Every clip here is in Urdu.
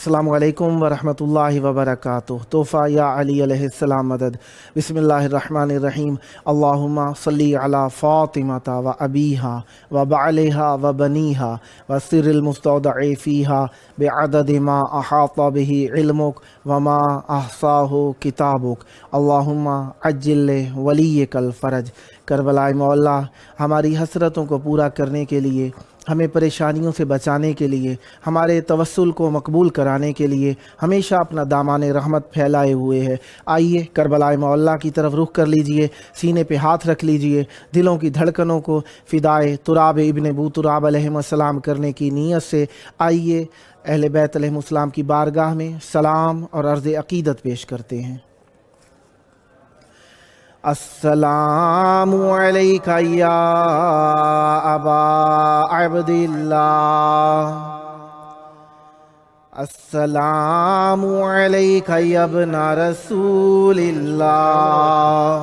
السلام علیکم ورحمۃ اللہ وبرکاتہ۔ تحفہ یا علی علیہ السلام مدد۔ بسم اللہ الرحمن الرحیم۔ اللہم صلی علی فاطمۃ و ابیہا و بعلہا و بنیہا و سر المستودع فیہا بعدد ما احاط بہ علمک وما احصاہ کتابک۔ اللہم عجل ولیک الفرج۔ کربلاء مولا، ہماری حسرتوں کو پورا کرنے کے لیے، ہمیں پریشانیوں سے بچانے کے لیے، ہمارے توسل کو مقبول کرانے کے لیے ہمیشہ اپنا دامان رحمت پھیلائے ہوئے ہے۔ آئیے کربلاء مولا کی طرف رخ کر لیجئے، سینے پہ ہاتھ رکھ لیجئے، دلوں کی دھڑکنوں کو فدائے تراب ابن ابو تراب علیہ السلام کرنے کی نیت سے آئیے اہل بیت علیہ السلام کی بارگاہ میں سلام اور عرض عقیدت پیش کرتے ہیں۔ السلام علیک یا ابا عبداللہ، السلام علیک یا ابن رسول اللہ،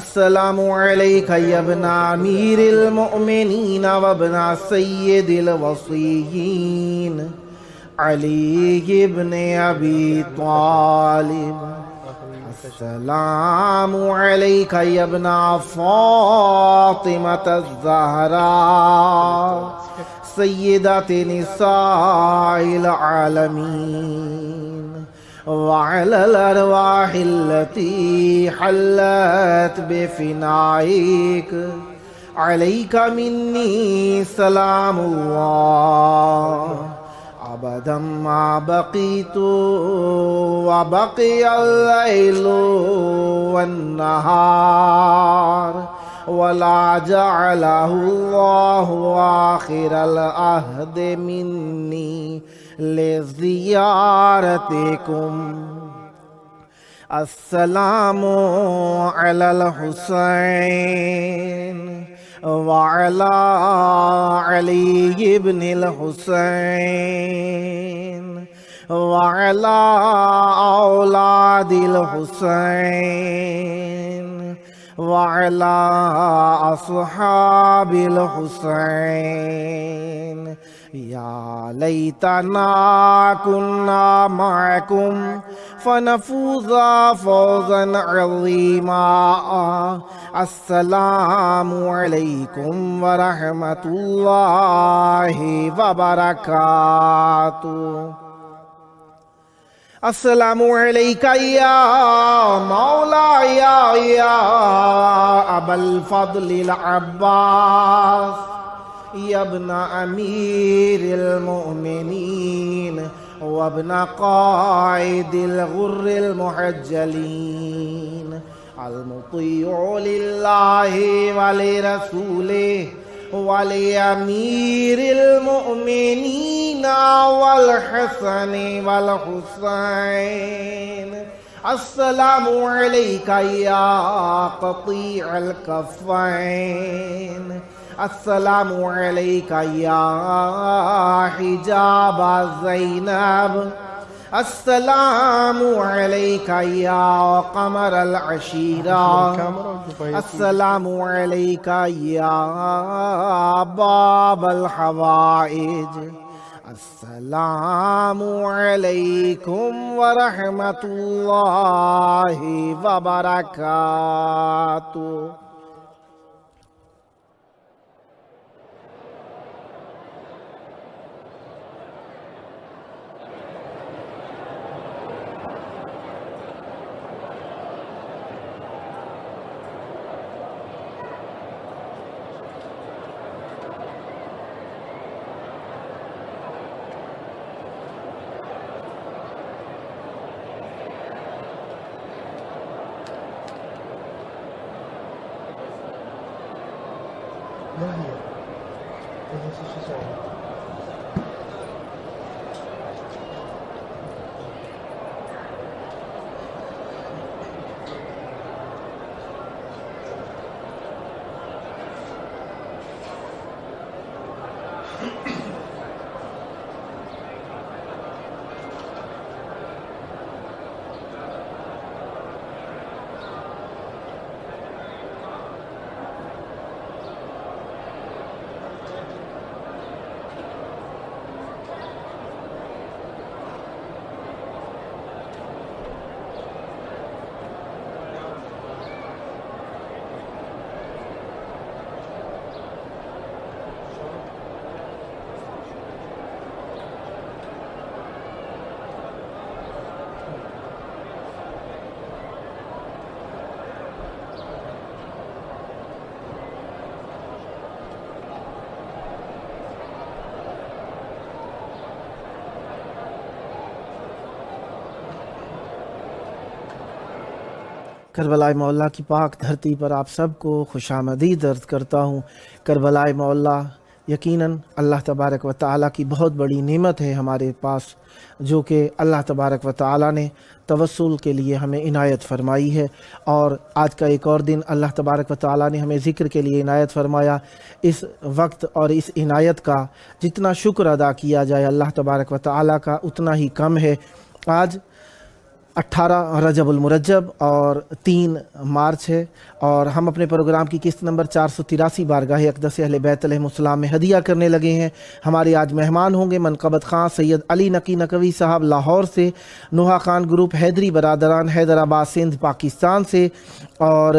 السلام علیک یا ابن امیر المؤمنین و ابن سید الوصیین علی ابن ابی طالب، السلام علیک یا ابن فاطمۃ الزہراء سیدۃ نساء العالمین، وعلی الارواح التي حلت بفنائک، علیک منی سلام اللہ ابدا ما بقیت وبقی اللیل والنہار، ولا جعلہ اللہ آخر العہد منی لزیارتکم۔ السلام علی الحسین وعلی علی ابن الحسین وعلی اولاد الحسین وعلی اصحاب الحسین، یا لیتنا کنا معکم فنفوز فوزا عظیما۔ السلام علیکم ورحمۃ اللہ وبرکاتہ۔ السلام علیک یا مولا یا ابا الفضل العباس، یا ابن امیر المؤمنین وابن قائد الغر المحجلین، المطیع للہ ولرسولہ ولامیر المؤمنین والحسن والحسین۔ السلام علیک یا قطیع الکفین، السلام علیک یا حجاب زینب، السلام علیک یا قمر العشیرہ، السلام علیک یا باب الحوائج، السلام علیکم ورحمۃ اللہ وبرکاتہ۔ کربلاء معلیٰ کی پاک دھرتی پر آپ سب کو خوش آمدید عرض کرتا ہوں۔ کربلاء معلیٰ یقیناً اللہ تبارک و تعالیٰ کی بہت بڑی نعمت ہے ہمارے پاس، جو کہ اللہ تبارک و تعالیٰ نے توسل کے لیے ہمیں عنایت فرمائی ہے، اور آج کا ایک اور دن اللہ تبارک و تعالیٰ نے ہمیں ذکر کے لیے عنایت فرمایا۔ اس وقت اور اس عنایت کا جتنا شکر ادا کیا جائے اللہ تبارک و تعالیٰ کا اتنا ہی کم ہے۔ آج 18 رجب المرجب اور 3 مارچ ہے، اور ہم اپنے پروگرام کی قسط نمبر 483 بارگاہ اقدس اہل بیت علیہ السلام میں ہدیہ کرنے لگے ہیں۔ ہمارے آج مہمان ہوں گے منقبت خواں سید علی نقوی صاحب لاہور سے، نوحہ خان گروپ حیدری برادران حیدرآباد سندھ پاکستان سے، اور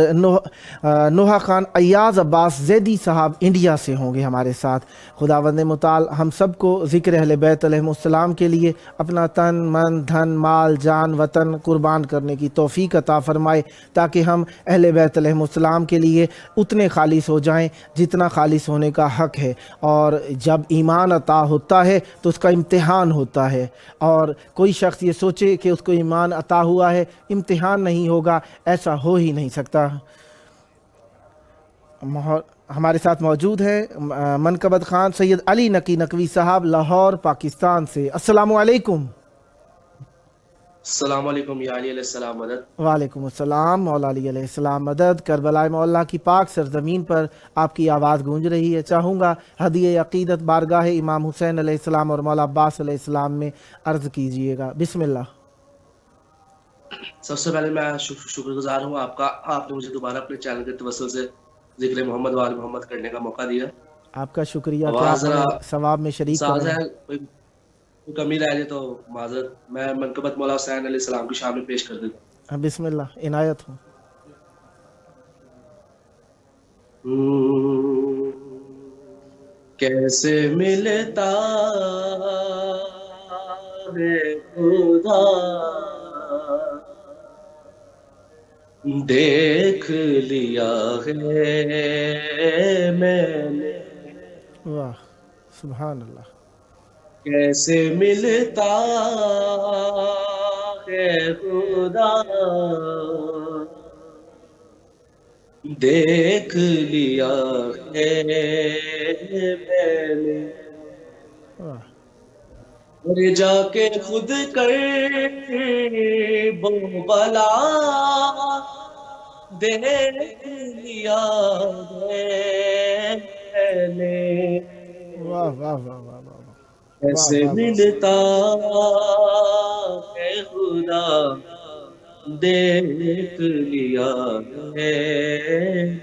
نوحہ خان ایاز عباس زیدی صاحب انڈیا سے ہوں گے ہمارے ساتھ۔ خداوند متعال ہم سب کو ذکر اہل بیت علیہ السلام کے لیے اپنا تن من دھن مال جان وطن قربان کرنے کی توفیق عطا فرمائے، تاکہ ہم اہل بیت علیہ السلام کے لیے اتنے خالص ہو جائیں جتنا خالص ہونے کا حق ہے۔ اور جب ایمان عطا ہوتا ہے تو اس کا امتحان ہوتا ہے، اور کوئی شخص یہ سوچے کہ اس کو ایمان عطا ہوا ہے امتحان نہیں ہوگا، ایسا ہو ہی نہیں سکتا۔ ہمارے ساتھ موجود ہے منقبت خان سید علی نقوی صاحب لاہور پاکستان سے۔ السلام علیکم۔ السلام علیکم یا علی علیہ السلام مدد۔ وعلیکم السلام مولا علی علیہ السلام مدد۔ کربلاء معلیٰ کی پاک سرزمین پر آپ کی آواز گونج رہی ہے، چاہوں گا ہدیہ عقیدت بارگاہ امام حسین علیہ السلام اور مولا عباس علیہ السلام میں عرض کیجئے گا۔ بسم اللہ۔ سب سے پہلے میں شکر گزار ہوں آپ کا، آپ نے مجھے دوبارہ اپنے چینل کے توسل سے ذکر محمد وآل محمد کرنے کا موقع دیا۔ آپ کا شکریہ کہ آواز آپ ذرا ہمیں ثواب میں شریک ساز کریں۔ ہے، کوئی کمی رہ جائے تو معذرت۔ میں منقبت مولا حسین علیہ السلام کی شان میں پیش کر دیتا بسم اللہ، عنایت ہو۔ ہوں۔ کیسے ملتا ہے خدا دیکھ لیا ہے میں نے، واہ سبحان اللہ۔ کیسے ملتا ہے خدا دیکھ لیا ہے میں نے، واہ اور جا کے خود کر بو بلا دیکھ لیا ہے میں نے، واہ واہ واہ واہ واہ واہ کیسے واہ ملتا ہے خدا دیکھ لیا ہے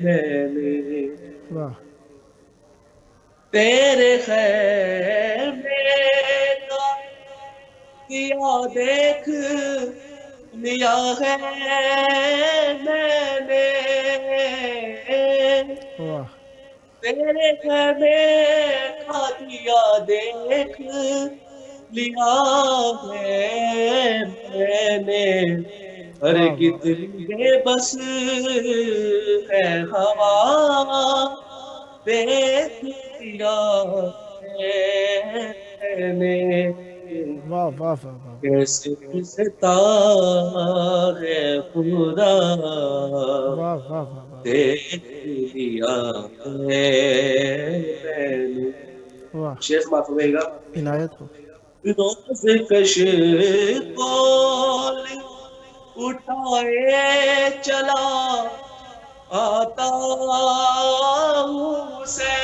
میں نے، واہ تیرے خیمے کا دیا دیکھ لیا ہے میں نے، واہ تیرے خیمے کا دیا دیکھ لیا ہے میں نے، ارے کتنی بے بس ہے ہوا دیکھ لیا ہے میں نے، واہ واہ واہ واہ کیسے ملتا ہے خدا واہ واہ واہ واہ دیکھ لیا ہے میں نے۔ واہ شیخ معاف ہوئے گا۔ عنایت ہو۔ روز کش کول اٹھائے چلا آتا ہوں سے،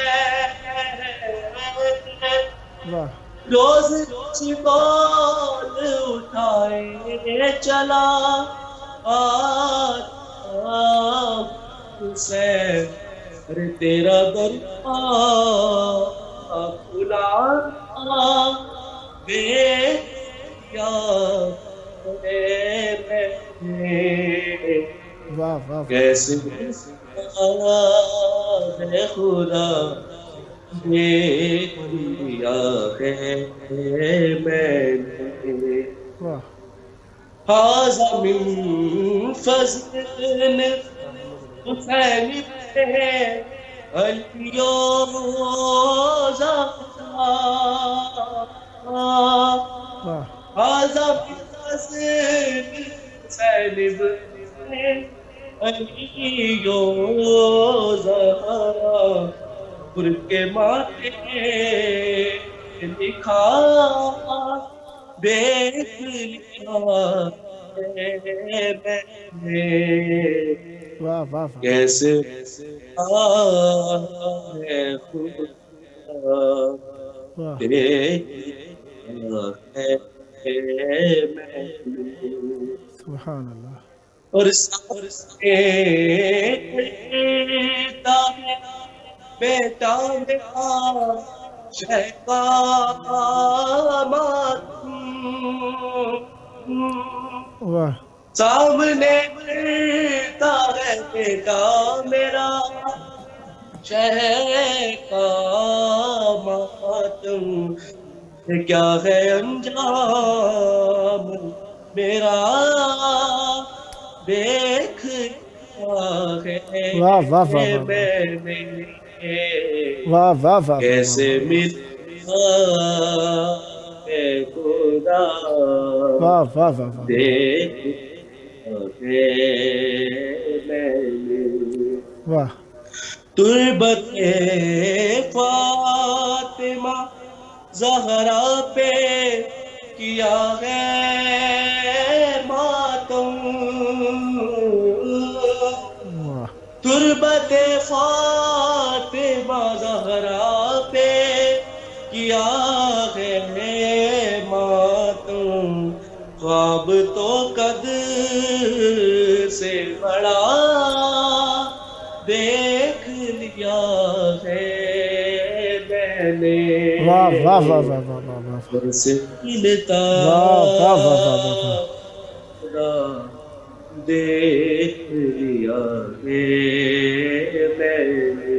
واہ روز کول اٹھائے چلا آتا ہوں سے، ارے تیرا درپا کھلا دیکھ لیا ہے میں نے، واہ واہ کیسے ہے خدا دیکھ لیا ہے میں نے، واہ ھذا من فضل حسین علیہ واہ ھذا من فضل حسین علی و زہرا پر کے ماتھے لکھا دیکھ لیا ہے میں نے واہ واہ واہ کیسے ہے خدا واہ دیکھ لیا ہے میں نے سبحان اللہ اور سامنے کھڑتا ہے بیٹا میرا شہ کا ماتم واہ سامنے کھڑتا ہے بیٹا میرا شہ کا ماتم کیا ہے انجام میرا دیکھ لیا ہے واہ واہ واہ واہ میں نے واہ واہ واہ کیسے ملا ہے خدا واہ واہ واہ واہ دیکھ لیا ہے میں نے واہ تربت فاطمہ زہرا پہ کیا ہے ماتم واہ تربت فاطمہ زہرا پہ کیا ہے ماتم خواب تو قدر سے بڑا دیکھ لیا ہے میں نے واہ واہ واہ واہ واہ واہ واہ بس ملتا واہ واہ واہ واہ واہ واہ خدا دیکھ لیا ہے میں نے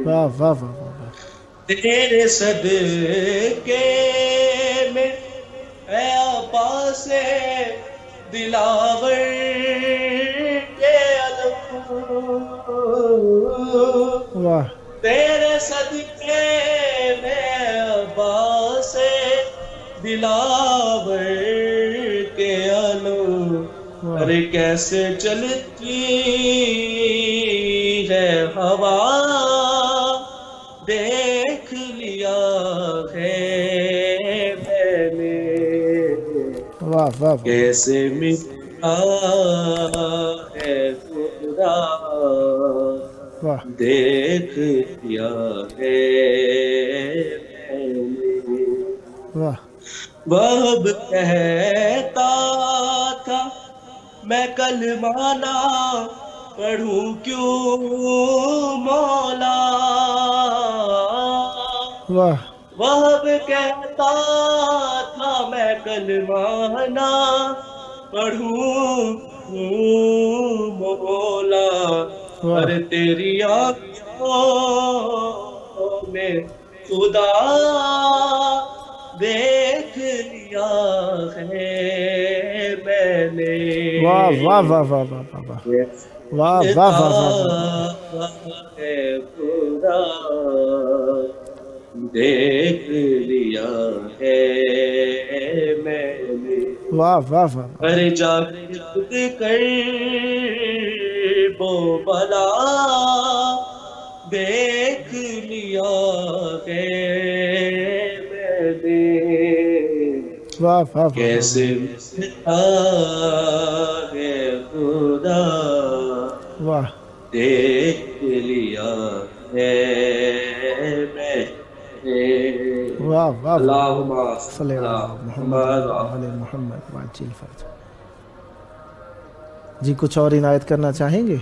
واہ واہ واہ واہ واہ تیرے صدقے میں اے عباس دلاور کے علم واہ تیرے صدقے میں عباس دلاور کے علم ارے کیسے چلتی ہے ہوا دیکھ لیا ہے میں نے واہ واہ کیسے ملا ہے خدا واہ دیکھ لیا ہے میں نے واہ وہب کہتا تھا میں کلمہ نہ پڑھوں کیوں مولا واہ وہب کہتا تھا میں کلمہ نہ پڑھوں کیوں مولا ارے تیری آنکھوں میں خدا دیکھ لیا ہے میں نے واہ واہ واہ واہ واہ واہ واہ واہ واہ ہے خدا دیکھ لیا ہے میں نے واہ واہ واہ ارے جا خود کر وہ بلا دیکھ لیا ہے میں نے واہ واہ کیسے ملتا ہے خدا واہ دیکھ لیا ہے میں نے واہ واہ اللہم صلی صلی اللہ محمد وعلی محمد وعجل فرج جی کچھ اور عنایت کرنا چاہیں گے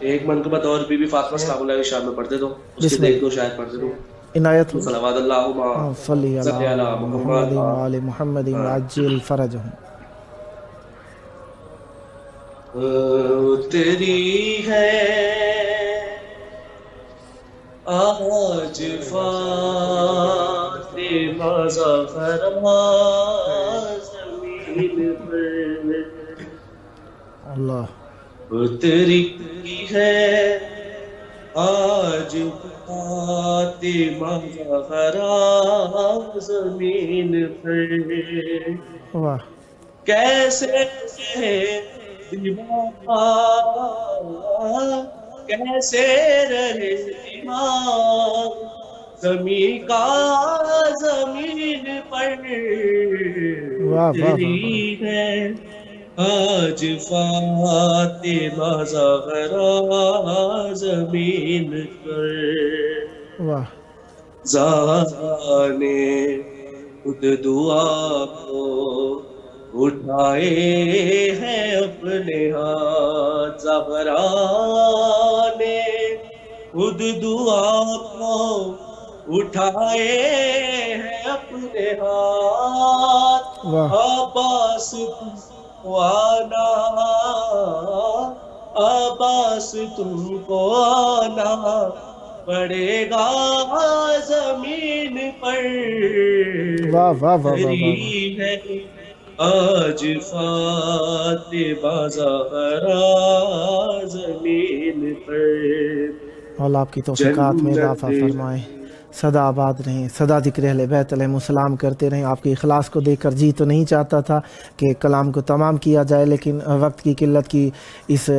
ایک منقبت اور بی بی فاطمہ سلام اللہ علیہ شام میں پڑھتے دو اس کے دیکھ دو شاید پڑھتے دو عنایت ہو صلوات اللہم صلی صلی علی علی محمد محمد وعلی محمد وعجل فرجہم تیری ہے آج فاطمہ زہرا زمین پر اللہ تیری ہے آج فاطمہ زہرا زمین پر واہ کیسے ایمان کیسے رہے ایمان، زمین کا زمین پر تیری ہے آج فاطمہ زہرا زمین پر، زہرا نے خود دعا کو اٹھائے ہیں اپنے ہاتھ، زہرا نے خود دعا کو اٹھائے ہیں اپنے ہاتھ، عباس تم کو آنا، عباس تم کو آنا پڑے گا زمین پر، تیری ہے آج فاطمہ زہرا زمین پر۔ مولا آپ کی توفیقات میں اضافہ فرمائے، سدا آباد رہیں، سدا ذکر اہل بیت علیہم السلام کرتے رہیں۔ آپ کے اخلاص کو دیکھ کر جی تو نہیں چاہتا تھا کہ کلام کو تمام کیا جائے، لیکن وقت کی قلت کی اس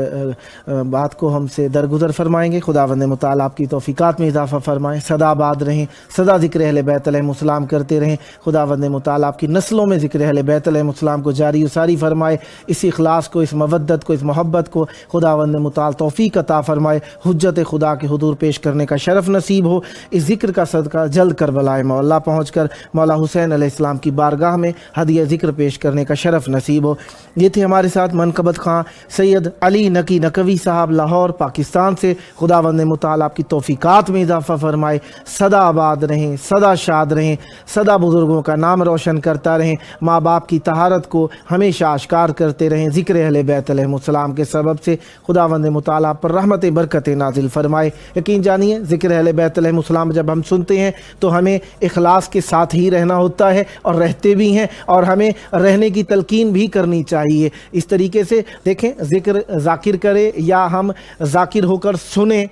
بات کو ہم سے درگزر فرمائیں گے۔ خداوند متعال آپ کی توفیقات میں اضافہ فرمائیں، سدا آباد رہیں، سدا ذکر اہل بیت علیہم السلام کرتے رہیں۔ خداوند متعال آپ کی نسلوں میں ذکر اہل بیت علیہم السلام کو جاری و ساری فرمائے، اس اخلاص کو، اس مودت کو، اس محبت کو خداوند متعال توفیق عطا فرمائے، حجت خدا کے حضور پیش کرنے کا شرف نصیب ہو۔ اس ذکر کا صدقہ جلد کربلاء مولا پہنچ کر مولا حسین علیہ السلام کی بارگاہ میں ہدیہ ذکر پیش کرنے کا شرف نصیب ہو۔ یہ تھے ہمارے ساتھ منقبت خواں سید علی نقوی صاحب لاہور پاکستان سے۔ خداوند متعال آپ کی توفیقات میں اضافہ فرمائے، سدا آباد رہیں، سدا شاد رہیں، سدا بزرگوں کا نام روشن کرتا رہیں، ماں باپ کی طہارت کو ہمیشہ اشکار کرتے رہیں، ذکر اہل بیت علیہم السلام کے سبب سے خداوند متعال آپ پر رحمت برکت نازل فرمائے۔ یقین جانیے ذکر اہل بیت علیہم السلام جب ہم سنتے ہیں تو ہمیں اخلاص کے ساتھ ہی رہنا ہوتا ہے، اور رہتے بھی ہیں، اور ہمیں رہنے کی تلقین بھی کرنی چاہیے۔ اس طریقے سے دیکھیں، ذکر ذاکر کرے یا ہم ذاکر ہو کر سنیں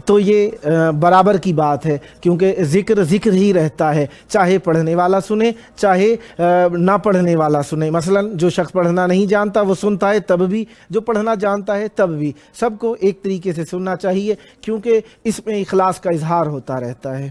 تو یہ برابر کی بات ہے، کیونکہ ذکر ہی رہتا ہے، چاہے پڑھنے والا سنے چاہے نہ پڑھنے والا سنے۔ مثلا جو شخص پڑھنا نہیں جانتا وہ سنتا ہے تب بھی، جو پڑھنا جانتا ہے تب بھی، سب کو ایک طریقے سے سننا چاہیے، کیونکہ اس میں اخلاص کا اظہار ہوتا رہتا ہے۔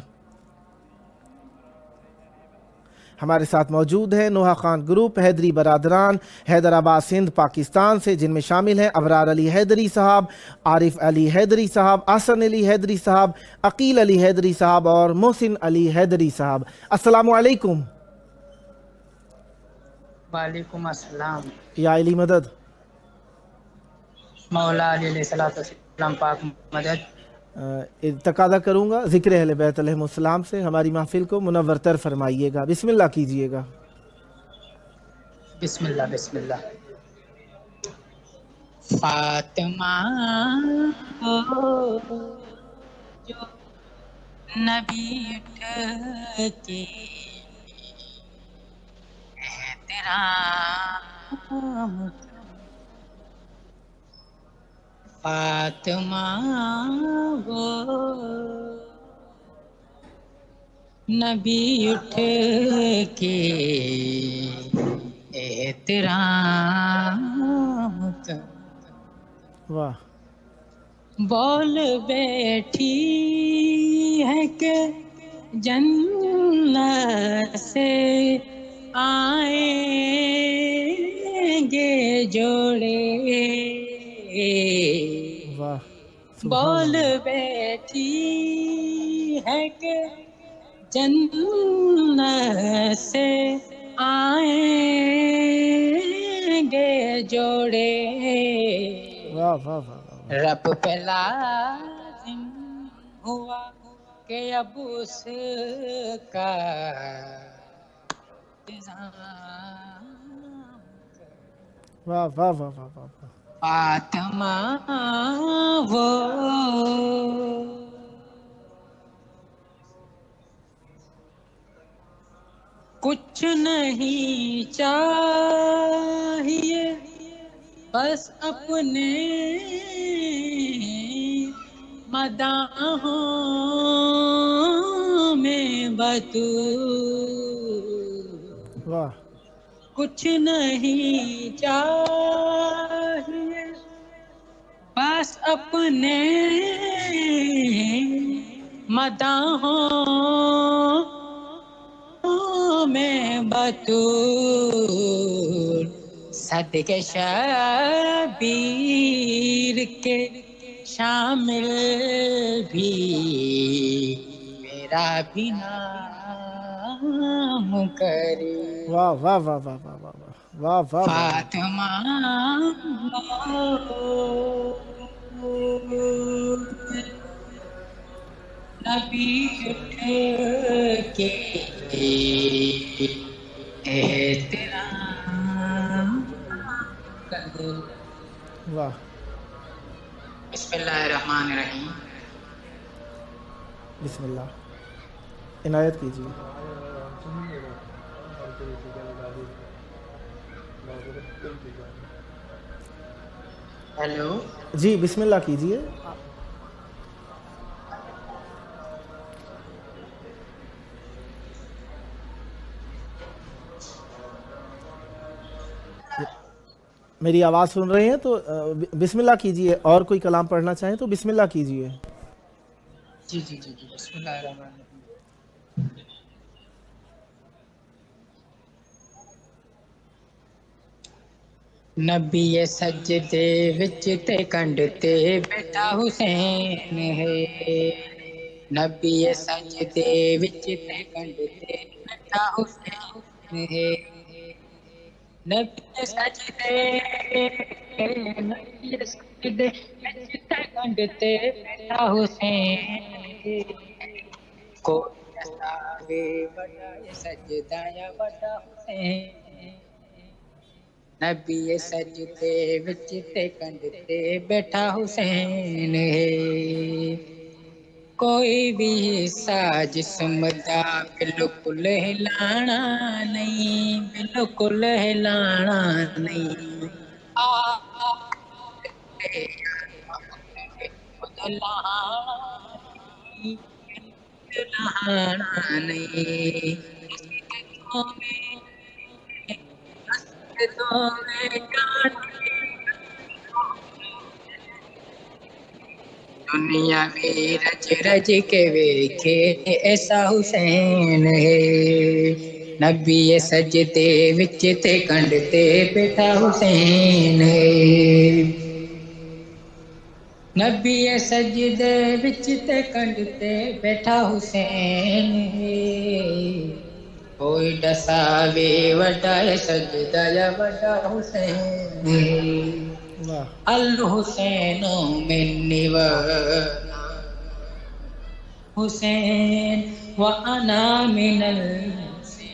ہمارے ساتھ موجود ہیں نوحہ خان گروپ حیدری برادران حیدرآباد سندھ پاکستان سے، جن میں شامل ہیں ابرار علی حیدری صاحب، عارف علی حیدری صاحب، احسن علی حیدری صاحب، عقیل علی حیدری صاحب اور محسن علی حیدری صاحب۔ السلام علیکم۔ وعلیکم السلام۔ یا علی مدد۔ مولا علی علیہ السلام پاک مدد۔ تقاضا کروں گا ذکر اہل بیت علیہم السلام سے ہماری محفل کو منور تر فرمائیے گا، بسم اللہ کیجئے گا۔ بسم اللہ بسم اللہ۔ فاطمہ کو جو نبی اٹھ کے احترام، فاطمہ وہ نبی اٹھ کے احترام، واہ، بول بیٹھی ہے کہ جنت سے آئیں گے جوڑے، واہ، بول بیٹھی ہے کہ جنت سے آئیں گے جوڑے، واہ واہ واہ، رب پہ لازم ہوا کہ اب اس کا واہ واہ واہ واہ واہ، فاطمہ وہ کچھ نہیں چاہیے بس اپنے مداحوں میں بطور، واہ، کچھ نہیں چاہیے اپنے مداحوں میں بطور صدقے شبیر کے شامل بھی میرا بھی نام کرے واہ واہ واہ واہ واہ واہ واہ واہ واہ واہ. فاطمہ نبی اٹھ کے احترام کرے. واہ. بسم اللہ الرحمن الرحیم. بسم اللہ عنایت کیجیے. ہیلو. جی بسم اللہ کیجیے. میری آواز سن رہے ہیں تو بسم اللہ کیجیے. اور کوئی کلام پڑھنا چاہیں تو بسم اللہ کیجیے. جی جی جی جی بسم اللہ الرحمن الرحیم. نبی سجدے وچ تے کنڈتے بیٹھا حسین ہے. نبی سجدے وچ تے کنڈتے بیٹھا حسین ہے. نبی سجدے نبی سجدے وچ تے کنڈتے بیٹھا حسین ہے. کوئی دساوے وڈا سجدہ یا وڈا حسین. نبی سجدے وچ تے کنڈتے بیٹھا حسین ہے. کوئی بھی حصہ جسم دا بالکل ہلانا نہیں، بالکل ہلانا نہیں. ہلانا نہیں. دنیا میں رج رج کے ویکھے ایسا حسین ہے. نبی سجدے وچ تے کنڈتے بیٹھا حسین ہے. نبی سجدے وچ تے کنڈتے بیٹھا حسین ہے. کوئی ڈساوے وڈا سجدہ یا وڈا حسین ہے. واہ. الحسین منی و حسین وانا من الحسین.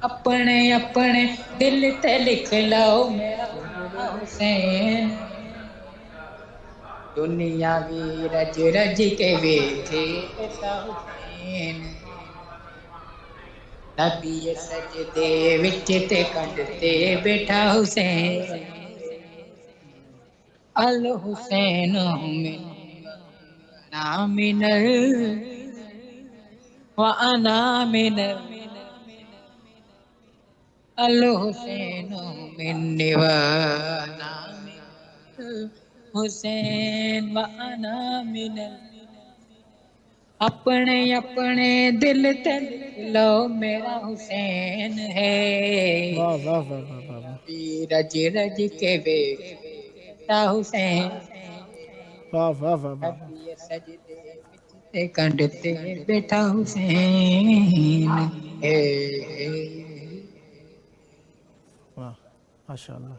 اپنے اپنے دل تے لکھ لو میرا حسین. دنیا بھی رج رج کے ویکھے ایسا حسین. نبی سجدے وچ تے کنڈتے بیٹھا حسین. الحسین من وانا من الحسین منی وانا حسین وانا من. اپنے دل تے لکھ لو میرا حسین ہے. واہ واہ واہ واہ واہ واہ. رج رج کے بیٹا حسین. واہ واہ واہ واہ. نبی سجدے وچ تے کنڈتے بیٹھا حسین ہے. واہ ماشاء اللہ.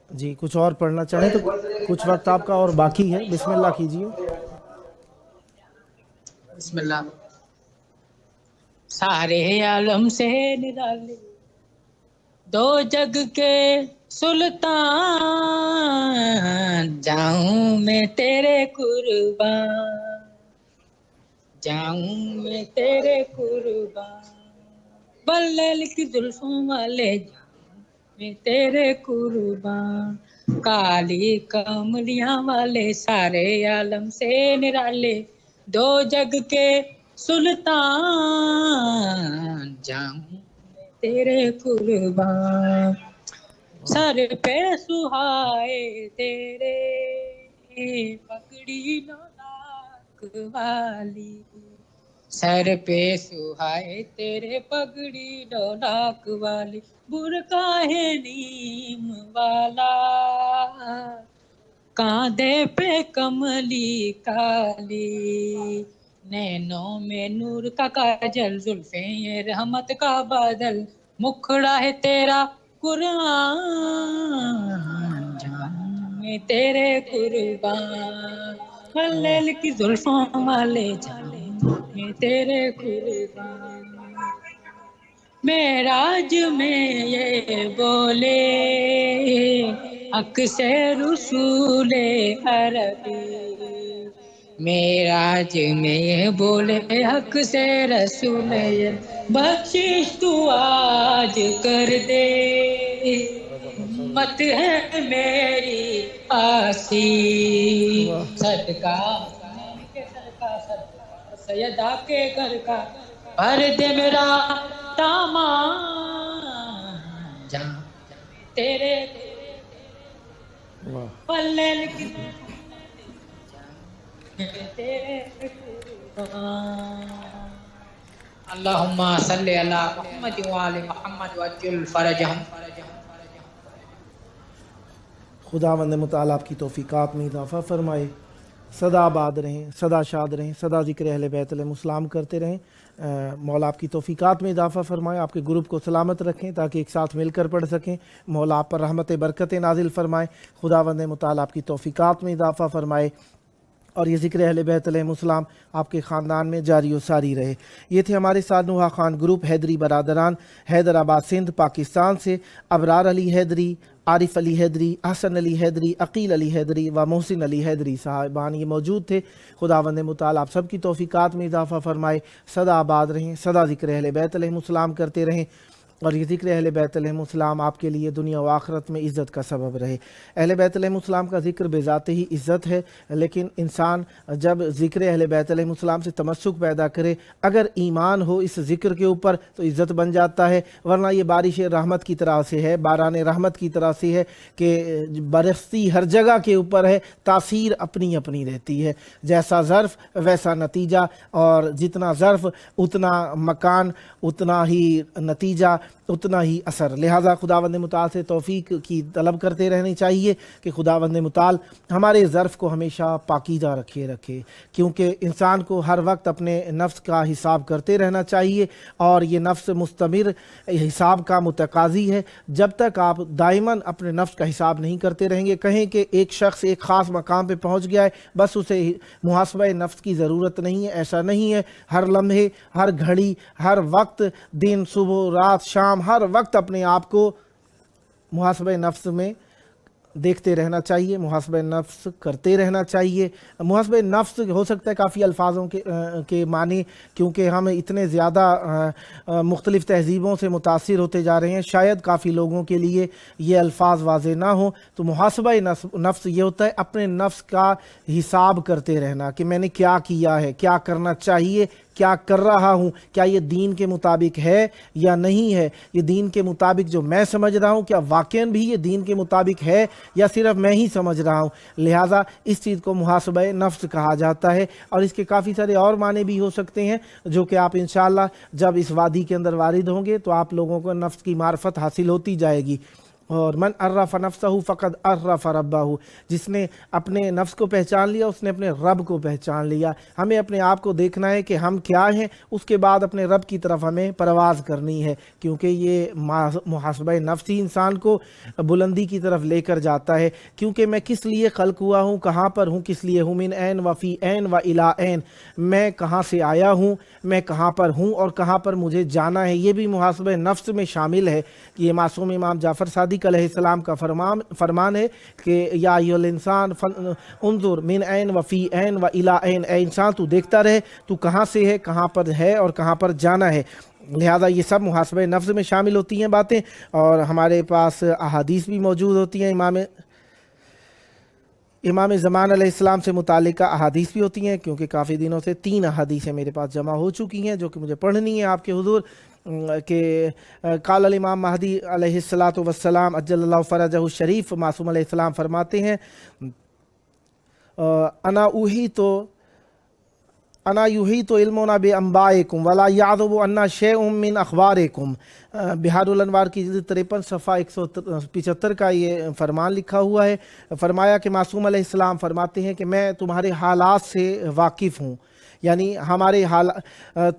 جی کچھ اور پڑھنا چاہیں تو کچھ وقت آپ کا اور باقی ہے. بسم اللہ کیجیے. بسم اللہ. سارے عالم سے نرالے دو جگ کے سلطان، جاؤں میں تیرے قربان، جاؤں میں تیرے قربان. بلل کی زلفوں والے جاؤں میں تیرے قربان. کالی کملیاں والے سارے عالم سے نرالے دو جگ کے سلطان، جاؤں تیرے قربان، سر پہ سہائے تیرے پگڑی نوناک والی، سر پہ سہائے تیرے پگڑی نوناک والی، برقع ہے نیم والا، کاندھے پہ کملی کالی، نینوں میں نور کا کاجل، زلفیں یہ رحمت کا بادل، مکھڑا ہے تیرا قرآن، جان میں تیرے قربان، لیل کی زلفوں والے جان میں تیرے قربان، معراج میں یہ بولے حق سے رسول عربی، معراج میں یہ بولے حق سے رسول عربی، بخشش تو آج کر دے، امت ہے میری آسی، صدقہ کے سر کا صدقہ سیدہ کے گھر کا، بھر دے میرا دامان، جہاں تیرے پلیل کی تیرے قربان، اللہم صلی علی محمد وآل محمد وعجل فرجہم۔ خداوند متعال آپ کی توفیقات میں اضافہ فرمائے، سدا آباد رہیں، سدا شاد رہیں، سدا ذکر اہل بیت علیہ السلام کرتے رہیں۔ مولا آپ کی توفیقات میں اضافہ فرمائے، آپ کے گروپ کو سلامت رکھیں تاکہ ایک ساتھ مل کر پڑھ سکیں۔ مولا آپ پر رحمت برکت نازل فرمائے، خداوند متعال آپ کی توفیقات میں اضافہ فرمائے، اور یہ ذکر اہل بیت علیہ السلام آپ کے خاندان میں جاری و ساری رہے۔ یہ تھے ہمارے ساتھ نوحہ خان گروپ حیدری برادران حیدرآباد سندھ پاکستان سے، ابرار علی حیدری، عارف علی حیدری، احسن علی حیدری، عقیل علی حیدری و محسن علی حیدری صاحبان یہ موجود تھے۔ خداوند متعال آپ سب کی توفیقات میں اضافہ فرمائے، سدا آباد رہیں، سدا ذکر اہل بیت علیہ السلام کرتے رہیں، اور یہ ذکر اہل بیت علیہ السلام آپ کے لیے دنیا و آخرت میں عزت کا سبب رہے۔ اہل بیت علیہ السلام کا ذکر بے ذات ہی عزت ہے، لیکن انسان جب ذکر اہل بیت علیہ السلام سے تمسک پیدا کرے، اگر ایمان ہو اس ذکر کے اوپر تو عزت بن جاتا ہے، ورنہ یہ بارش رحمت کی طرح سے ہے، باران رحمت کی طرح سے ہے کہ برستی ہر جگہ کے اوپر ہے، تاثیر اپنی اپنی رہتی ہے، جیسا ظرف ویسا نتیجہ، اور جتنا ظرف اتنا مکان، اتنا ہی نتیجہ، اتنا ہی اثر۔ لہٰذا خداوند متعال سے توفیق کی طلب کرتے رہنی چاہیے کہ خداوند متعال ہمارے ظرف کو ہمیشہ پاکیزہ رکھے، کیونکہ انسان کو ہر وقت اپنے نفس کا حساب کرتے رہنا چاہیے، اور یہ نفس مستمر حساب کا متقاضی ہے۔ جب تک آپ دائماً اپنے نفس کا حساب نہیں کرتے رہیں گے، کہیں کہ ایک شخص ایک خاص مقام پہ پہنچ گیا ہے بس اسے محاسبہ نفس کی ضرورت نہیں ہے، ایسا نہیں ہے۔ ہر لمحے، ہر گھڑی، ہر وقت، دن، صبح، رات، شام، ہر وقت اپنے آپ کو محاسبہ نفس میں دیکھتے رہنا چاہیے، محاسبہ نفس کرتے رہنا چاہیے۔ محاسبہ نفس ہو سکتا ہے کافی الفاظوں کے معنی، کیونکہ ہم اتنے زیادہ مختلف تہذیبوں سے متاثر ہوتے جا رہے ہیں، شاید کافی لوگوں کے لیے یہ الفاظ واضح نہ ہوں۔ تو محاسبہ نفس یہ ہوتا ہے اپنے نفس کا حساب کرتے رہنا کہ میں نے کیا کیا ہے، کیا کرنا چاہیے، کیا کر رہا ہوں، کیا یہ دین کے مطابق ہے یا نہیں ہے، یہ دین کے مطابق جو میں سمجھ رہا ہوں کیا واقعاً بھی یہ دین کے مطابق ہے یا صرف میں ہی سمجھ رہا ہوں۔ لہٰذا اس چیز کو محاسبہ نفس کہا جاتا ہے، اور اس کے کافی سارے اور معنی بھی ہو سکتے ہیں جو کہ آپ انشاءاللہ جب اس وادی کے اندر وارد ہوں گے تو آپ لوگوں کو نفس کی معرفت حاصل ہوتی جائے گی۔ اور من عرف نفسہ فقد عرف ربہ، جس نے اپنے نفس کو پہچان لیا اس نے اپنے رب کو پہچان لیا۔ ہمیں اپنے آپ کو دیکھنا ہے کہ ہم کیا ہیں، اس کے بعد اپنے رب کی طرف ہمیں پرواز کرنی ہے، کیونکہ یہ محاسبہ نفس ہی انسان کو بلندی کی طرف لے کر جاتا ہے۔ کیونکہ میں کس لیے خلق ہوا ہوں، کہاں پر ہوں، کس لیے ہوں، من این و فی این و الی این، میں کہاں سے آیا ہوں، میں کہاں پر ہوں اور کہاں پر مجھے جانا ہے، یہ بھی محاسبہ نفس میں شامل ہے۔ یہ معصوم امام جعفر صادق علیہ السلام کا فرمان ہے کہ یا ایھا الانسان انظر من این و فی این و الی این، اے انسان تو دیکھتا رہے تو کہاں سے ہے، کہاں پر ہے اور کہاں پر جانا ہے۔ لہٰذا یہ سب محاسبہ نفس میں شامل ہوتی ہیں باتیں، اور ہمارے پاس احادیث بھی موجود ہوتی ہیں۔ امام زمان علیہ السلام سے متعلقہ احادیث بھی ہوتی ہیں، کیونکہ کافی دنوں سے 3 احادیثیں میرے پاس جمع ہو چکی ہیں جو کہ مجھے پڑھنی ہے آپ کے حضور، کہ قال الامام مہدی علیہ الصلاۃ والسلام عجل اللہ فرجہ الشریف، معصوم علیہ السلام فرماتے ہیں انا یحیط علمنا بانبائکم ولا یعذب عنا شیء من اخبارکم۔ بحار الانوار کی جلد 53 صفحہ 175 کا یہ فرمان لکھا ہوا ہے۔ فرمایا کہ معصوم علیہ السلام فرماتے ہیں کہ میں تمہارے حالات سے واقف ہوں، یعنی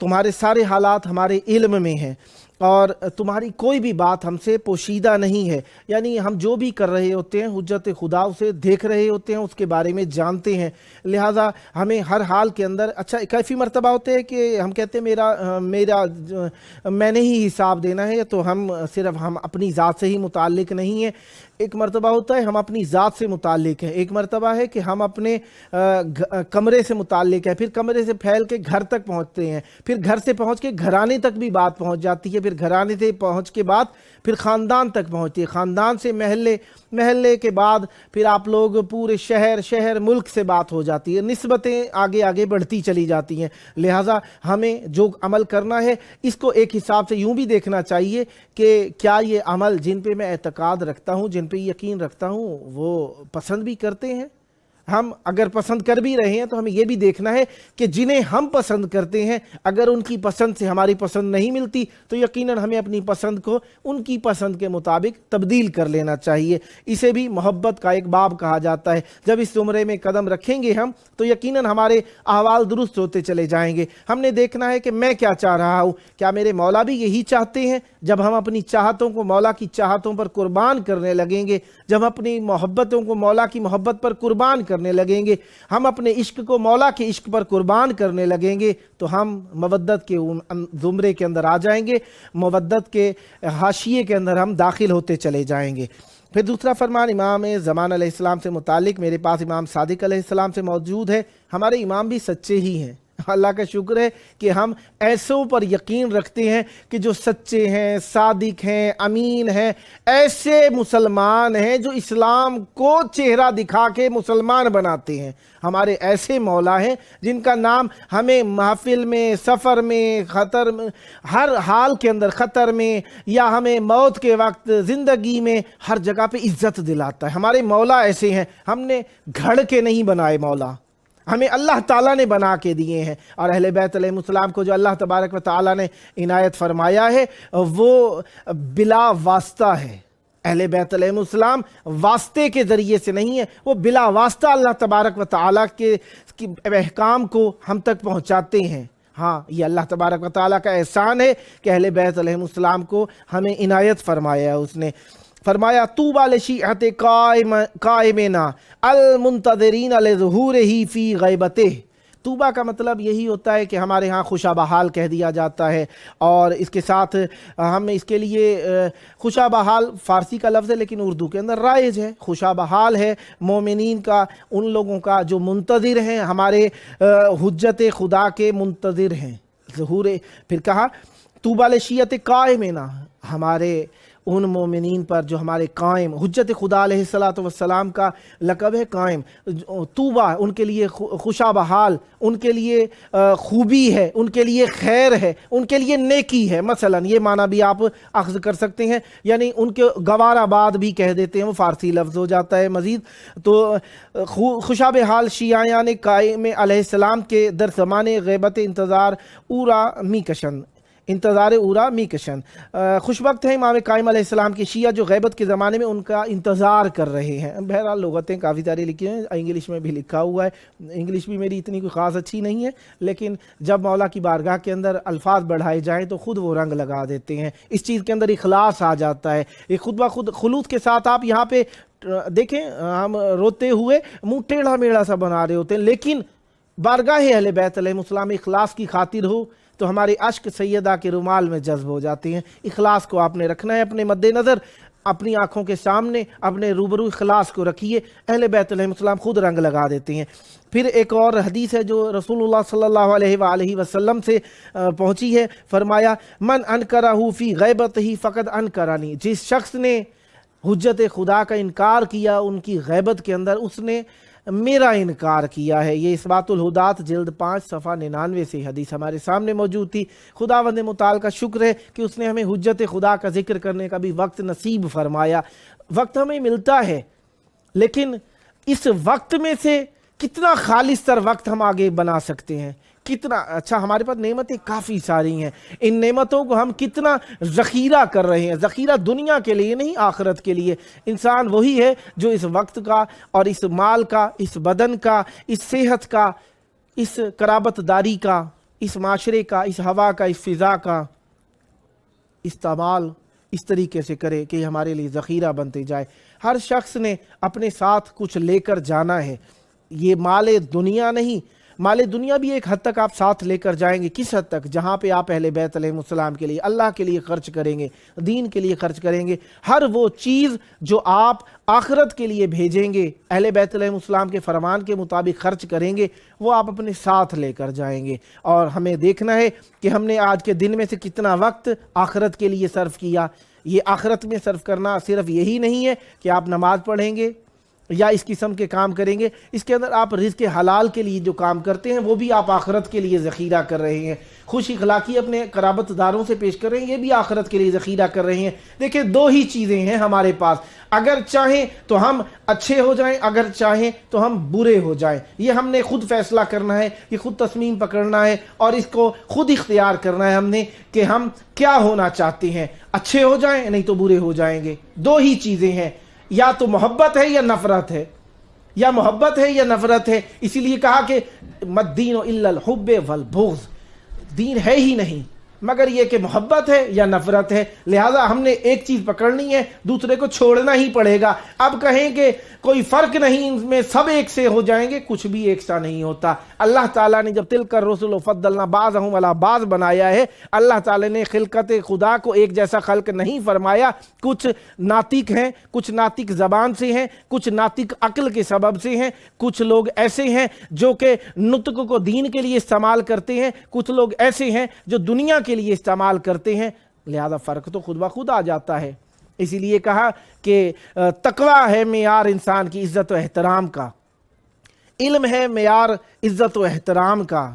تمہارے سارے حالات ہمارے علم میں ہیں، اور تمہاری کوئی بھی بات ہم سے پوشیدہ نہیں ہے، یعنی ہم جو بھی کر رہے ہوتے ہیں حجت خدا اسے دیکھ رہے ہوتے ہیں، اس کے بارے میں جانتے ہیں، لہٰذا ہمیں ہر حال کے اندر اچھا کیفی مرتبہ ہوتے ہیں کہ ہم کہتے ہیں میں نے ہی حساب دینا ہے، تو ہم اپنی ذات سے ہی متعلق نہیں ہیں۔ ایک مرتبہ ہوتا ہے ہم اپنی ذات سے متعلق ہیں، ایک مرتبہ ہے کہ ہم اپنے کمرے سے متعلق ہیں، پھر کمرے سے پھیل کے گھر تک پہنچتے ہیں، پھر گھر سے پہنچ کے گھرانے تک بھی بات پہنچ جاتی ہے، پھر گھرانے سے پہنچ کے بعد پھر خاندان تک پہنچتی ہے، خاندان سے محلے کے بعد پھر آپ لوگ پورے شہر ملک سے بات ہو جاتی ہے، نسبتیں آگے بڑھتی چلی جاتی ہیں۔ لہٰذا ہمیں جو عمل کرنا ہے اس کو ایک حساب سے یوں بھی دیکھنا چاہیے کہ کیا یہ عمل جن پہ میں اعتقاد رکھتا ہوں، جن پہ یقین رکھتا ہوں، وہ پسند بھی کرتے ہیں۔ ہم اگر پسند کر بھی رہے ہیں تو ہمیں یہ بھی دیکھنا ہے کہ جنہیں ہم پسند کرتے ہیں اگر ان کی پسند سے ہماری پسند نہیں ملتی تو یقیناً ہمیں اپنی پسند کو ان کی پسند کے مطابق تبدیل کر لینا چاہیے۔ اسے بھی محبت کا ایک باب کہا جاتا ہے۔ جب اس زمرے میں قدم رکھیں گے ہم تو یقیناً ہمارے احوال درست ہوتے چلے جائیں گے۔ ہم نے دیکھنا ہے کہ میں کیا چاہ رہا ہوں، کیا میرے مولا بھی یہی چاہتے ہیں؟ جب ہم اپنی چاہتوں کو مولا کی چاہتوں پر قربان کرنے لگیں گے، جب اپنی محبتوں کو مولا کی محبت پر قربان کرنے لگیں گے، ہم اپنے عشق کو مولا کے عشق پر قربان کرنے لگیں گے، تو ہم مودت کے زمرے کے اندر آ جائیں گے، مودت کے حاشیے کے اندر ہم داخل ہوتے چلے جائیں گے۔ پھر دوسرا فرمان امام زمان علیہ السلام سے متعلق میرے پاس امام صادق علیہ السلام سے موجود ہے۔ ہمارے امام بھی سچے ہی ہیں، اللہ کا شکر ہے کہ ہم ایسوں پر یقین رکھتے ہیں کہ جو سچے ہیں، صادق ہیں، امین ہیں، ایسے مسلمان ہیں جو اسلام کو چہرہ دکھا کے مسلمان بناتے ہیں۔ ہمارے ایسے مولا ہیں جن کا نام ہمیں محفل میں، سفر میں، خطر میں، ہر حال کے اندر، خطر میں یا ہمیں موت کے وقت، زندگی میں، ہر جگہ پہ عزت دلاتا ہے۔ ہمارے مولا ایسے ہیں، ہم نے گھڑ کے نہیں بنائے مولا، ہمیں اللہ تعالیٰ نے بنا کے دیے ہیں۔ اور اہل بیت علیہ السلام کو جو اللہ تبارک و تعالیٰ نے عنایت فرمایا ہے وہ بلا واسطہ ہے۔ اہل بیت علیہ السلام واسطے کے ذریعے سے نہیں ہے، وہ بلا واسطہ اللہ تبارک و تعالیٰ کے احکام کو ہم تک پہنچاتے ہیں۔ ہاں، یہ اللہ تبارک و تعالیٰ کا احسان ہے کہ اہل بیت علیہ السلام کو ہمیں عنایت فرمایا ہے۔ اس نے فرمایا طوبی لشیعۃ قائمنا المنتظرین لظہورہ فی غیبتہ۔ طوبہ کا مطلب یہی ہوتا ہے کہ ہمارے ہاں خوشا بحال کہہ دیا جاتا ہے، اور اس کے ساتھ ہم اس کے لیے خوشا بحال فارسی کا لفظ ہے لیکن اردو کے اندر رائج ہے۔ خوشا بحال ہے مومنین کا، ان لوگوں کا جو منتظر ہیں، ہمارے حجت خدا کے منتظر ہیں۔ ظہور، پھر کہا طوبی لشیعۃ قائمنا، ہمارے ان مومنین پر جو ہمارے قائم، حجت خدا علیہ السلام کا لقب ہے قائم۔ طوبہ ان کے لیے خوشا بحال، ان کے لیے خوبی ہے، ان کے لیے خیر ہے، ان کے لیے نیکی ہے۔ مثلا یہ معنی بھی آپ اخذ کر سکتے ہیں، یعنی ان کے گوار آباد بھی کہہ دیتے ہیں، وہ فارسی لفظ ہو جاتا ہے مزید۔ تو خوشا بحال شیعیان قائم علیہ السلام کے در زمان غیبت انتظار اورا میکشن، انتظار اورا میکشن، خوش وقت ہیں امام قائم علیہ السلام کے شیعہ جو غیبت کے زمانے میں ان کا انتظار کر رہے ہیں۔ بہرحال لغتیں کافی ساری لکھی ہیں، انگلش میں بھی لکھا ہوا ہے، انگلش بھی میری اتنی کوئی خاص اچھی نہیں ہے، لیکن جب مولا کی بارگاہ کے اندر الفاظ بڑھائے جائیں تو خود وہ رنگ لگا دیتے ہیں، اس چیز کے اندر اخلاص آ جاتا ہے۔ ایک خود بخود خلوص کے ساتھ آپ یہاں پہ دیکھیں، ہم روتے ہوئے منہ ٹیڑھا میڑھا سا بنا رہے ہوتے ہیں، لیکن بارگاہ اہل بیت علیہ السلام اخلاص کی خاطر ہو تو ہمارے اشک سیدہ کے رومال میں جذب ہو جاتے ہیں۔ اخلاص کو آپ نے رکھنا ہے اپنے مد نظر، اپنی آنکھوں کے سامنے اپنے روبرو اخلاص کو رکھیے، اہل بیت علیہ السلام خود رنگ لگا دیتے ہیں۔ پھر ایک اور حدیث ہے جو رسول اللہ صلی اللہ علیہ وآلہ وسلم سے پہنچی ہے، فرمایا من انکرہ فی غیبتہ فقد انکرانی، جس شخص نے حجت خدا کا انکار کیا ان کی غیبت کے اندر، اس نے میرا انکار کیا ہے۔ یہ اثبات الہدات جلد 5 صفحہ 99 سے حدیث ہمارے سامنے موجود تھی۔ خداوند متعال کا شکر ہے کہ اس نے ہمیں حجت خدا کا ذکر کرنے کا بھی وقت نصیب فرمایا۔ وقت ہمیں ملتا ہے، لیکن اس وقت میں سے کتنا خالص تر وقت ہم آگے بنا سکتے ہیں، کتنا اچھا ہمارے پاس نعمتیں کافی ساری ہیں، ان نعمتوں کو ہم کتنا ذخیرہ کر رہے ہیں۔ ذخیرہ دنیا کے لیے نہیں، آخرت کے لیے۔ انسان وہی ہے جو اس وقت کا اور اس مال کا، اس بدن کا، اس صحت کا، اس قرابت داری کا، اس معاشرے کا، اس ہوا کا، اس فضا کا استعمال اس طریقے سے کرے کہ ہمارے لیے ذخیرہ بنتے جائے۔ ہر شخص نے اپنے ساتھ کچھ لے کر جانا ہے۔ یہ مال دنیا نہیں، مال دنیا بھی ایک حد تک آپ ساتھ لے کر جائیں گے۔ کس حد تک؟ جہاں پہ آپ اہل بیت علیہ السلام کے لیے، اللہ کے لیے خرچ کریں گے، دین کے لیے خرچ کریں گے۔ ہر وہ چیز جو آپ آخرت کے لیے بھیجیں گے، اہل بیت علیہ السلام کے فرمان کے مطابق خرچ کریں گے، وہ آپ اپنے ساتھ لے کر جائیں گے۔ اور ہمیں دیکھنا ہے کہ ہم نے آج کے دن میں سے کتنا وقت آخرت کے لیے صرف کیا۔ یہ آخرت میں صرف کرنا صرف یہی نہیں ہے کہ آپ نماز پڑھیں گے یا اس قسم کے کام کریں گے، اس کے اندر آپ رزق حلال کے لیے جو کام کرتے ہیں وہ بھی آپ آخرت کے لیے ذخیرہ کر رہے ہیں۔ خوش اخلاقی اپنے قرابت داروں سے پیش کر رہے ہیں، یہ بھی آخرت کے لیے ذخیرہ کر رہے ہیں۔ دیکھیں، دو ہی چیزیں ہیں ہمارے پاس، اگر چاہیں تو ہم اچھے ہو جائیں، اگر چاہیں تو ہم برے ہو جائیں۔ یہ ہم نے خود فیصلہ کرنا ہے، یہ خود تصمیم پکڑنا ہے اور اس کو خود اختیار کرنا ہے ہم نے کہ ہم کیا ہونا چاہتے ہیں، اچھے ہو جائیں نہیں تو برے ہو جائیں گے۔ دو ہی چیزیں ہیں، یا تو محبت ہے یا نفرت ہے، یا محبت ہے یا نفرت ہے۔ اسی لیے کہا کہ مدین الا الحب والبغض، دین ہے ہی نہیں مگر یہ کہ محبت ہے یا نفرت ہے۔ لہذا ہم نے ایک چیز پکڑنی ہے، دوسرے کو چھوڑنا ہی پڑے گا۔ اب کہیں کہ کوئی فرق نہیں، ان میں سب ایک سے ہو جائیں گے، کچھ بھی ایک سا نہیں ہوتا۔ اللہ تعالیٰ نے جب تلک الرسل فضلنا بعضهم علی بعض بنایا ہے، اللہ تعالیٰ نے خلقت خدا کو ایک جیسا خلق نہیں فرمایا۔ کچھ ناطق ہیں، کچھ ناطق زبان سے ہیں، کچھ ناطق عقل کے سبب سے ہیں، کچھ لوگ ایسے ہیں جو کہ نطق کو دین کے لیے استعمال کرتے ہیں، کچھ لوگ ایسے ہیں جو دنیا کے لیے استعمال کرتے ہیں۔ لہذا فرق تو خود بخود آ جاتا ہے۔ اسی لیے کہا کہ تقویٰ ہے معیار انسان کی عزت و احترام کا، علم ہے معیار عزت و احترام کا،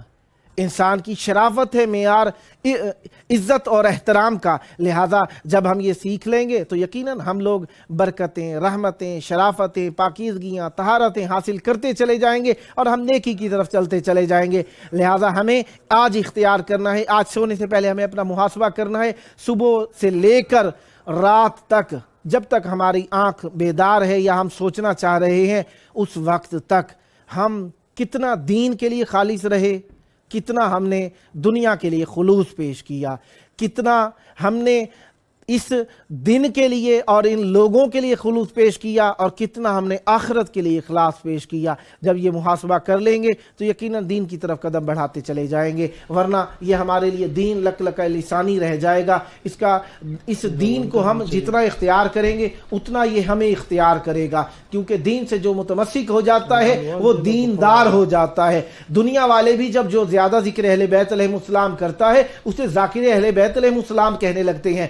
انسان کی شرافت ہے معیار عزت اور احترام کا۔ لہذا جب ہم یہ سیکھ لیں گے تو یقیناً ہم لوگ برکتیں، رحمتیں، شرافتیں، پاکیزگیاں، طہارتیں حاصل کرتے چلے جائیں گے اور ہم نیکی کی طرف چلتے چلے جائیں گے۔ لہذا ہمیں آج اختیار کرنا ہے، آج سونے سے پہلے ہمیں اپنا محاسبہ کرنا ہے۔ صبح سے لے کر رات تک، جب تک ہماری آنکھ بیدار ہے یا ہم سوچنا چاہ رہے ہیں، اس وقت تک ہم کتنا دین کے لیے خالص رہے، کتنا ہم نے دنیا کے لیے خلوص پیش کیا، کتنا ہم نے اس دن کے لیے اور ان لوگوں کے لیے خلوص پیش کیا، اور کتنا ہم نے آخرت کے لیے اخلاص پیش کیا۔ جب یہ محاسبہ کر لیں گے تو یقیناً دین کی طرف قدم بڑھاتے چلے جائیں گے، ورنہ یہ ہمارے لیے دین لک لکا لسانی رہ جائے گا۔ اس دین کو ہم جتنا اختیار کریں گے اتنا یہ ہمیں اختیار کرے گا، کیونکہ دین سے جو متمسک ہو جاتا ہے وہ دیندار ہو جاتا ہے۔ دنیا والے بھی جب جو زیادہ ذکر اہل بیت علیہ السلام کرتا ہے اسے ذاکر اہل بیت علیہ السلام کہنے لگتے ہیں۔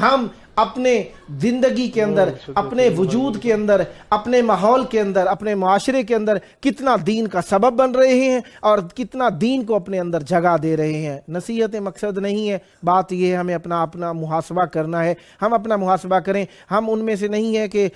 ہم اپنے زندگی کے اندر، اپنے وجود کے اندر، اپنے ماحول کے اندر، اپنے معاشرے کے اندر کتنا دین کا سبب بن رہے ہیں اور کتنا دین کو اپنے اندر جگہ دے رہے ہیں۔ نصیحت مقصد نہیں ہے، بات یہ ہے ہمیں اپنا محاسبہ کرنا ہے۔ ہم اپنا محاسبہ کریں۔ ہم ان میں سے نہیں ہے کہ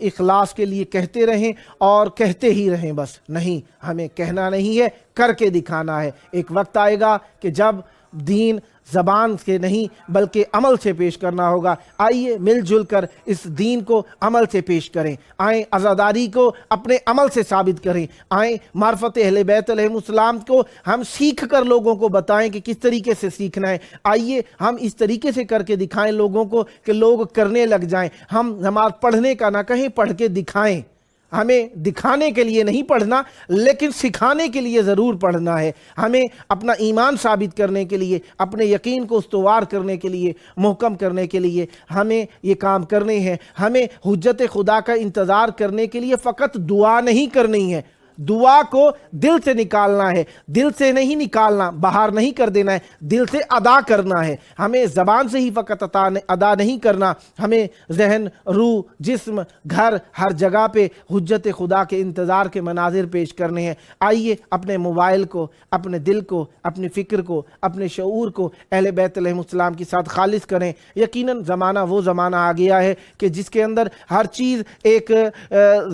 اخلاص کے لیے کہتے رہیں اور کہتے ہی رہیں، بس نہیں، ہمیں کہنا نہیں ہے، کر کے دکھانا ہے۔ ایک وقت آئے گا کہ جب دین زبان سے نہیں بلکہ عمل سے پیش کرنا ہوگا۔ آئیے مل جل کر اس دین کو عمل سے پیش کریں، آئیں عزاداری کو اپنے عمل سے ثابت کریں، آئیں معرفت اہل بیت علیہ السلام کو ہم سیکھ کر لوگوں کو بتائیں کہ کس طریقے سے سیکھنا ہے۔ آئیے ہم اس طریقے سے کر کے دکھائیں لوگوں کو کہ لوگ کرنے لگ جائیں۔ ہم نماز پڑھنے کا نہ کہیں، پڑھ کے دکھائیں۔ ہمیں دکھانے کے لیے نہیں پڑھنا، لیکن سکھانے کے لیے ضرور پڑھنا ہے۔ ہمیں اپنا ایمان ثابت کرنے کے لیے، اپنے یقین کو استوار کرنے کے لیے، محکم کرنے کے لیے ہمیں یہ کام کرنے ہیں۔ ہمیں حجت خدا کا انتظار کرنے کے لیے فقط دعا نہیں کرنی ہے، دعا کو دل سے نکالنا ہے، دل سے نہیں نکالنا، باہر نہیں کر دینا ہے، دل سے ادا کرنا ہے۔ ہمیں زبان سے ہی فقط ادا نہیں کرنا، ہمیں ذہن، روح، جسم، گھر، ہر جگہ پہ حجت خدا کے انتظار کے مناظر پیش کرنے ہیں۔ آئیے اپنے موبائل کو، اپنے دل کو، اپنی فکر کو، اپنے شعور کو اہل بیت علیہ السلام کے ساتھ خالص کریں۔ یقیناً زمانہ وہ زمانہ آ گیا ہے کہ جس کے اندر ہر چیز ایک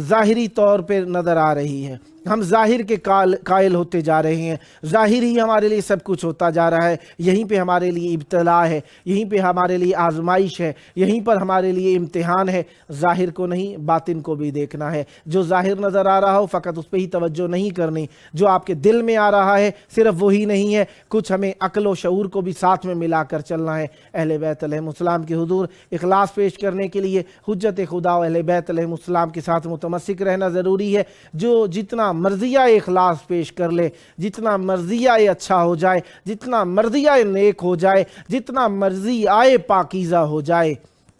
ظاہری طور پہ نظر آ رہی ہے، ہم ظاہر کے قائل ہوتے جا رہے ہیں، ظاہر ہی ہمارے لیے سب کچھ ہوتا جا رہا ہے۔ یہیں پہ ہمارے لیے ابتلا ہے، یہیں پہ ہمارے لیے آزمائش ہے، یہیں پر ہمارے لیے امتحان ہے۔ ظاہر کو نہیں، باطن کو بھی دیکھنا ہے۔ جو ظاہر نظر آ رہا ہو فقط اس پہ ہی توجہ نہیں کرنی، جو آپ کے دل میں آ رہا ہے صرف وہی نہیں ہے، کچھ ہمیں عقل و شعور کو بھی ساتھ میں ملا کر چلنا ہے۔ اہل بیت علیہ السلام کے حضور اخلاص پیش کرنے کے لیے حجت خدا و اہل بیت علیہ السلام کے ساتھ متمسک رہنا ضروری ہے۔ جو جتنا مرضیہ اخلاص پیش کر لے، جتنا مرضیہ اچھا ہو جائے، جتنا مرضیہ نیک ہو جائے، جتنا مرضی آئے پاکیزہ ہو جائے،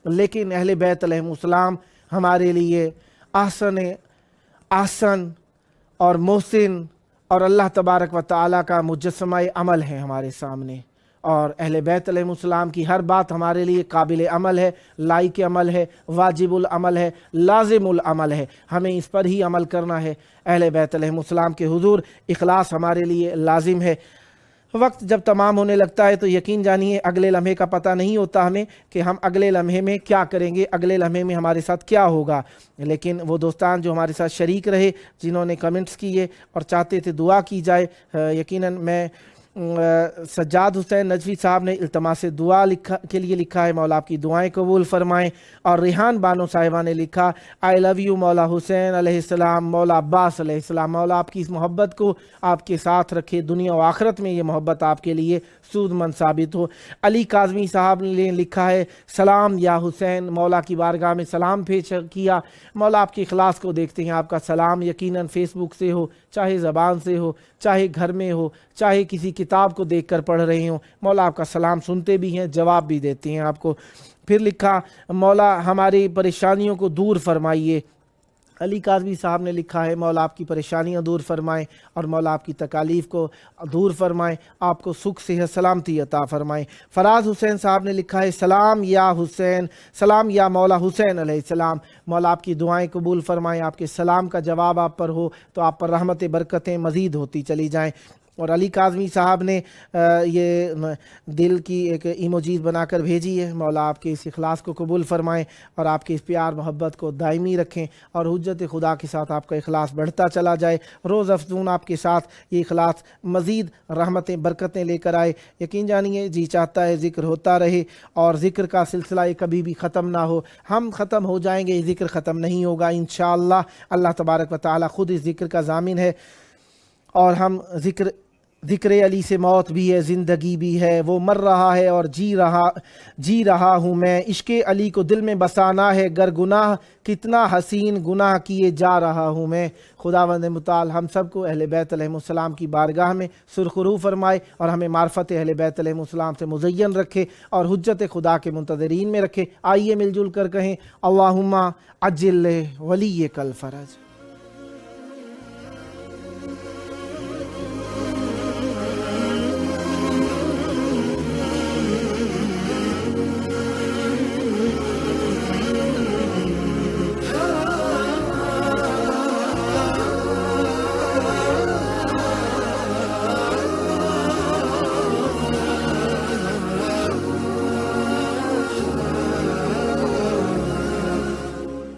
لیکن اہل بیت علیہ السلام ہمارے لیے احسن اور محسن اور اللہ تبارک و تعالیٰ کا مجسمہ عمل ہے ہمارے سامنے، اور اہل بیت علیہ السلام کی ہر بات ہمارے لیے قابل عمل ہے، لائق عمل ہے، واجب العمل ہے، لازم العمل ہے۔ ہمیں اس پر ہی عمل کرنا ہے۔ اہل بیت علیہ السلام کے حضور اخلاص ہمارے لیے لازم ہے۔ وقت جب تمام ہونے لگتا ہے تو یقین جانیے اگلے لمحے کا پتہ نہیں ہوتا ہمیں کہ ہم اگلے لمحے میں کیا کریں گے، اگلے لمحے میں ہمارے ساتھ کیا ہوگا۔ لیکن وہ دوستان جو ہمارے ساتھ شریک رہے، جنہوں نے کمنٹس کیے اور چاہتے تھے دعا کی جائے، یقیناً میں سجاد حسین نجوی صاحب نے التماس دعا کے لیے لکھا ہے، مولا آپ کی دعائیں قبول فرمائیں۔ اور ریحان بانو صاحبہ نے لکھا آئی لو یو مولا حسین علیہ السلام، مولا عباس علیہ السلام، مولا آپ کی اس محبت کو آپ کے ساتھ رکھے، دنیا و آخرت میں یہ محبت آپ کے لیے سود مند ثابت ہو۔ علی کاظمی صاحب نے لکھا ہے سلام یا حسین، مولا کی بارگاہ میں سلام پیش کیا۔ مولا آپ کے اخلاص کو دیکھتے ہیں، آپ کا سلام یقیناً فیس بک سے ہو، چاہے زبان سے ہو، چاہے گھر میں ہو، چاہے کسی کتاب کو دیکھ کر پڑھ رہے ہوں، مولا آپ کا سلام سنتے بھی ہیں، جواب بھی دیتے ہیں آپ کو۔ پھر لکھا مولا ہماری پریشانیوں کو دور فرمائیے۔ علی کاظمی صاحب نے لکھا ہے مولا آپ کی پریشانیاں دور فرمائیں اور مولا آپ کی تکالیف کو دور فرمائیں، آپ کو سکھ صحت سلامتی عطا فرمائیں۔ فراز حسین صاحب نے لکھا ہے سلام یا حسین، سلام یا مولا حسین علیہ السلام، مولا آپ کی دعائیں قبول فرمائیں، آپ کے سلام کا جواب آپ پر ہو تو آپ پر رحمت برکتیں مزید ہوتی چلی جائیں۔ اور علی کاظمی صاحب نے یہ دل کی ایک ایموجیز بنا کر بھیجی ہے، مولا آپ کے اس اخلاص کو قبول فرمائیں اور آپ کے اس پیار محبت کو دائمی رکھیں اور حجت خدا کے ساتھ آپ کا اخلاص بڑھتا چلا جائے، روز افزون آپ کے ساتھ یہ اخلاص مزید رحمتیں برکتیں لے کر آئے۔ یقین جانیے جی چاہتا ہے ذکر ہوتا رہے اور ذکر کا سلسلہ یہ کبھی بھی ختم نہ ہو۔ ہم ختم ہو جائیں گے، ذکر ختم نہیں ہوگا انشاءاللہ۔ اللہ تبارک و تعالی خود اس ذکر کا ضامن ہے، اور ہم ذکر علی سے موت بھی ہے، زندگی بھی ہے، وہ مر رہا ہے اور جی رہا ہوں میں، عشق علی کو دل میں بسانا ہے، گر گناہ کتنا حسین گناہ کیے جا رہا ہوں میں۔ خداوند متعال ہم سب کو اہل بیت علیہ السلام کی بارگاہ میں سرخرو فرمائے اور ہمیں معرفت اہل بیت علیہ السلام سے مزین رکھے اور حجت خدا کے منتظرین میں رکھے۔ آئیے مل جل کر کہیں اللہم عجل ولیک الفرج۔